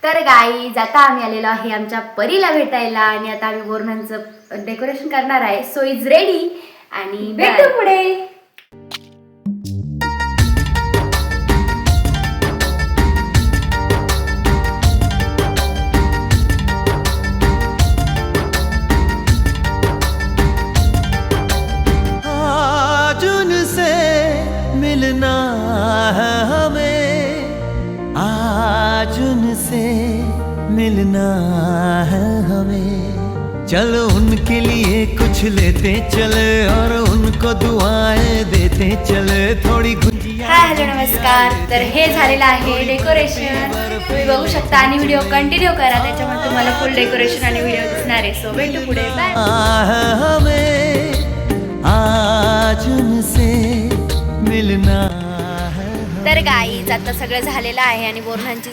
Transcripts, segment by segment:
तर गाईज आता आम्ही आलेलो आहे आमच्या परीला भेटायला आणि आता आम्ही बोरणांचं डेकोरेशन करणार आहे. सो इज रेडी आणि भेटू पुढे. आज उनसे मिलना है हमें, आज उनसे मिलना है हमें. चलो उनके लिए कुछ लेते चले और उनको दुआएं देते चले. थोडी गुंजिया. हाय हॅलो नमस्कार. तर हे झालेलं आहे डेकोरेशन, तुम्ही बघू शकता आणि व्हिडिओ कंटिन्यू करा, त्याच्यामुळे तुम्हाला फुल डेकोरेशन आणि व्हिडिओ दिसणार आहे. सो भेटू पुढे. बाय. हमें आज उनसे मिलना है. तर गाईज आता सगळं झालेलं आहे आणि बोरणांची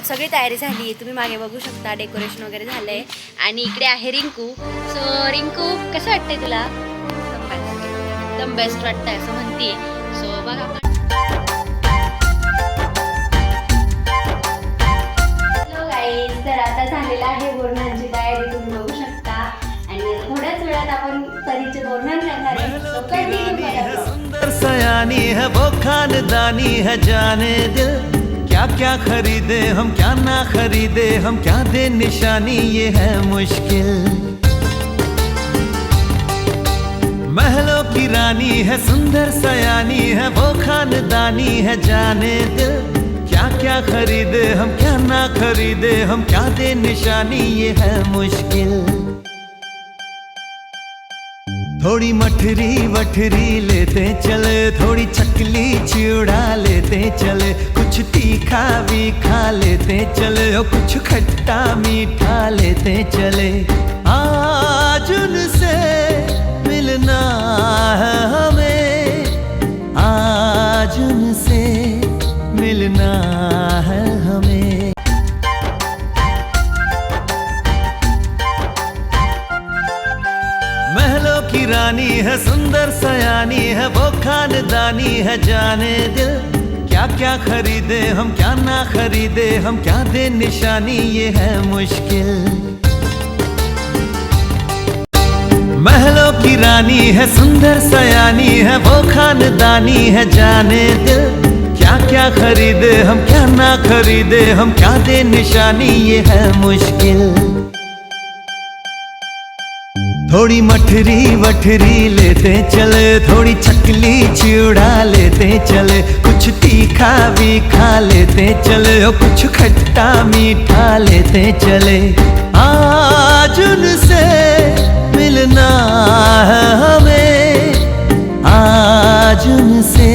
सगळी तयारी झाली आहे. तुम्ही मागे बघू शकता डेकोरेशन वगैरे झालंय आणि इकडे आहे रिंकू. सो रिंकू कसं वाटतंय तुला? एकदम बेस्ट वाटतंय असं म्हणते. सो बघा हॅलो गाईज, तर आता झालेलं आहे बोरणांची तयारी, तुम्ही बघू शकता आणि थोड्याच वेळात आपण परीचे बोरणान करणार आहे. सो कंटिन्यू करा. सुंदर सयानी है वो खानदानी है जाने दिल. क्या क्या खरीदे हम क्या ना खरीदे हम, क्या दे निशानी ये है मुश्किल. महलों की रानी है सुंदर सयानी है वो खानदानी है जाने दिल. क्या क्या खरीदे हम क्या ना खरीदे हम, क्या दे निशानी ये है मुश्किल. थोड़ी मठरी वठरी लेते चले, थोड़ी चकली चिड़ा लेते चले, कुछ तीखा भी खा लेते चले और कुछ खट्टा मीठा लेते चले. आज उनसे मिलना है हमें, आज उनसे मिलना है हमें. महलों की रानी है सुंदर सयानी है वो खानदानी है जाने दिल. क्या क्या खरीदे हम क्या ना खरीदे हम, क्या दे निशानी ये है मुश्किल. महलों की रानी है सुंदर सयानी है वो खानदानी है जाने दिल. क्या क्या खरीदे हम क्या ना खरीदे हम, क्या दे निशानी ये है मुश्किल. थोड़ी मठरी वठरी लेते चले, थोड़ी चकली चिड़ा लेते चले, कुछ तीखा भी खा लेते चले और कुछ खट्टा मीठा लेते चले. आज उनसे मिलना है हमें, आज उनसे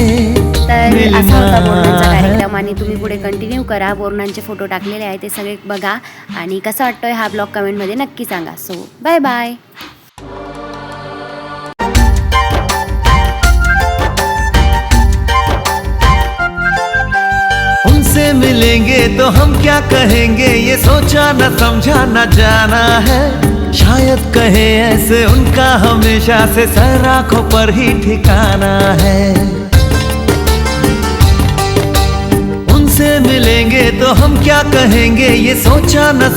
तर असा होता बोरणांचा कार्यक्रम आणि तुम्ही पुढे कंटिन्यू करा. बोरणांचे फोटो टाकलेले आहे ते सगळे बघा आणि कसा वाटतोय हा ब्लॉग कमेंटमध्ये नक्की सांगा. सो बाय बाय. उनसे मिलेंगे तो हम क्या कहेंगे ये सोचा न समझा न जाना है. शायद कहे ऐसे उनका हमेशा से सर आँखों पर ही ठिकाना है. उनसे मिलेंगे तो हम क्या कहेंगे ये सोचा न